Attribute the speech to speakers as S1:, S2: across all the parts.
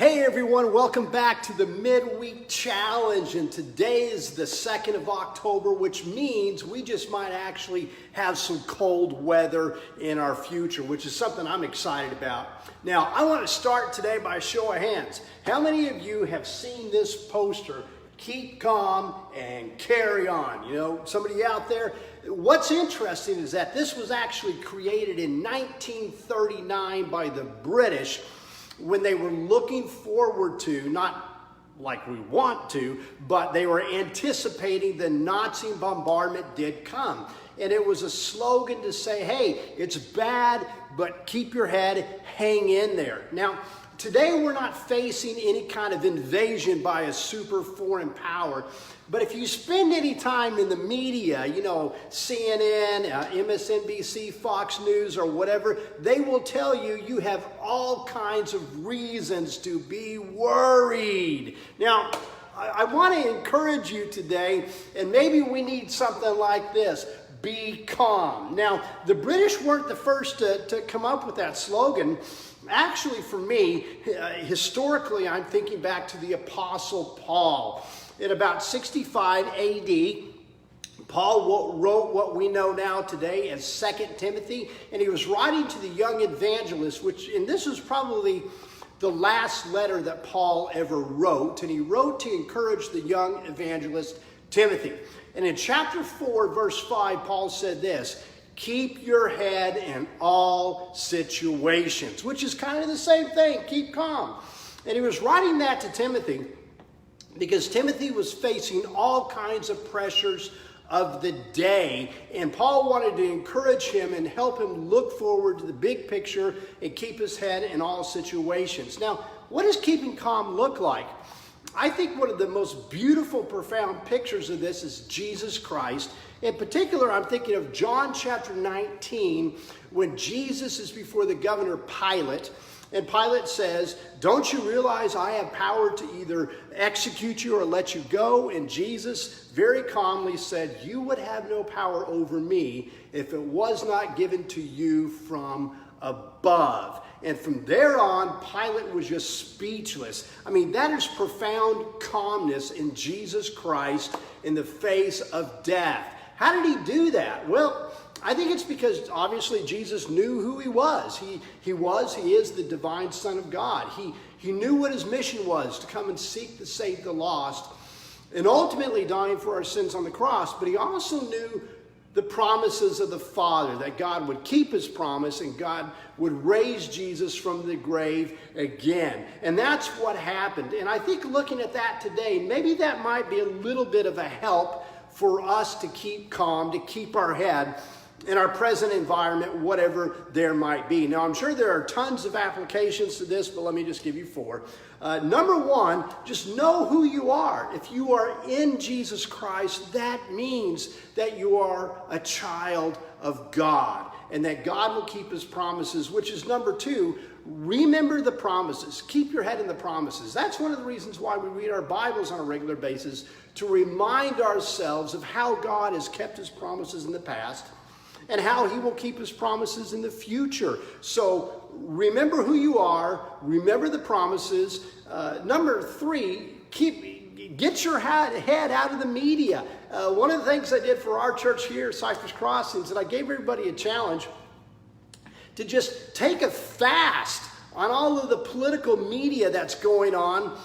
S1: Hey everyone, welcome back to the Midweek Challenge, and today is the 2nd of October, which means we just might actually have some cold weather in our future, which is something I'm excited about. Now, I want to start today by a show of hands. How many of you have seen this poster, "Keep calm and carry on"? You know, somebody out there? What's interesting is that this was actually created in 1939 by the British, when they were looking forward to, not like we want to, but they were anticipating the Nazi bombardment did come. And it was a slogan to say, hey, it's bad, but keep your head, hang in there. Now, today we're not facing any kind of invasion by a super foreign power, but if you spend any time in the media, you know, CNN, MSNBC, Fox News, or whatever, they will tell you you have all kinds of reasons to be worried. Now, I want to encourage you today, and maybe we need something like this: be calm. Now, the British weren't the first to come up with that slogan. Actually, for me, historically, I'm thinking back to the Apostle Paul. In about 65 AD, Paul wrote what we know now today as 2 Timothy, and he was writing to the young evangelist, and this is probably the last letter that Paul ever wrote, and he wrote to encourage the young evangelist Timothy. And in chapter 4, verse 5, Paul said this: keep your head in all situations, which is kind of the same thing, keep calm. And he was writing that to Timothy because Timothy was facing all kinds of pressures of the day, and Paul wanted to encourage him and help him look forward to the big picture and keep his head in all situations. Now, what does keeping calm look like? I think one of the most beautiful, profound pictures of this is Jesus Christ. In particular, I'm thinking of John chapter 19, when Jesus is before the governor Pilate, and Pilate says, "Don't you realize I have power to either execute you or let you go?" And Jesus very calmly said, "You would have no power over me if it was not given to you from above." And from there on, Pilate was just speechless. I mean, that is profound calmness in Jesus Christ in the face of death. How did he do that? Well, I think it's because obviously Jesus knew who he was. He is the divine Son of God. He knew what his mission was, to come and seek to save the lost, and ultimately dying for our sins on the cross. But he also knew the promises of the Father, that God would keep his promise and God would raise Jesus from the grave again. And that's what happened. And I think looking at that today, maybe that might be a little bit of a help for us to keep calm, to keep our head in our present environment, whatever there might be. Now, I'm sure there are tons of applications to this, but let me just give you 4. Number 1, just know who you are. If you are in Jesus Christ, that means that you are a child of God, and that God will keep his promises, which is number 2. Remember the promises. Keep your head in the promises. That's one of the reasons why we read our Bibles on a regular basis, to remind ourselves of how God has kept his promises in the past and how he will keep his promises in the future. So remember who you are, remember the promises. Number 3, get your head out of the media. One of the things I did for our church here at Cypress Crossings, that I gave everybody a challenge to just take a fast on all of the political media that's going on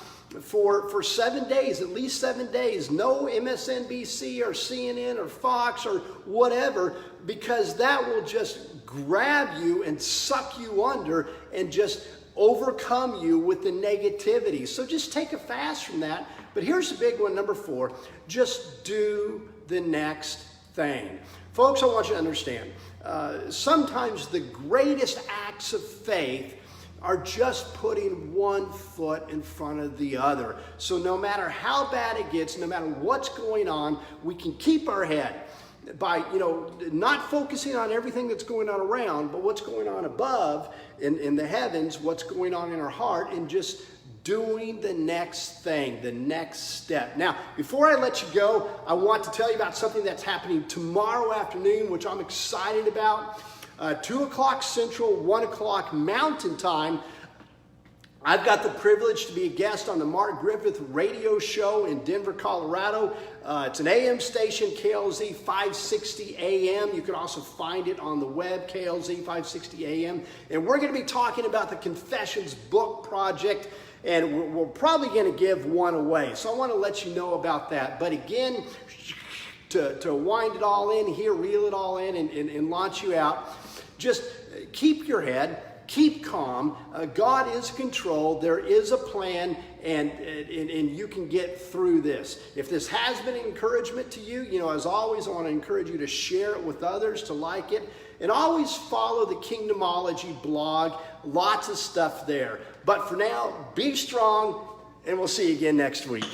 S1: for 7 days, at least 7 days. No MSNBC or CNN or Fox or whatever, because that will just grab you and suck you under and just overcome you with the negativity. So just take a fast from that. But here's the big one, number 4, just do the next thing. Folks, I want you to understand, sometimes the greatest acts of faith are just putting one foot in front of the other. So no matter how bad it gets, no matter what's going on, we can keep our head by, not focusing on everything that's going on around, but what's going on above in the heavens, what's going on in our heart, and just doing the next thing, the next step. Now, before I let you go, I want to tell you about something that's happening tomorrow afternoon, which I'm excited about. 2 o'clock Central, 1 o'clock Mountain Time. I've got the privilege to be a guest on the Mark Griffith radio show in Denver, Colorado. It's an AM station, KLZ 560 AM. You can also find it on the web, KLZ 560 AM. And we're going to be talking about the Confessions book project, and we're probably going to give one away. So I want to let you know about that. But again, to wind it all in here, reel it all in and launch you out, just keep your head. Keep calm. God is in control. There is a plan, and you can get through this. If this has been an encouragement to you, as always, I want to encourage you to share it with others, to like it, and always follow the Kingdomology blog. Lots of stuff there. But for now, be strong, and we'll see you again next week.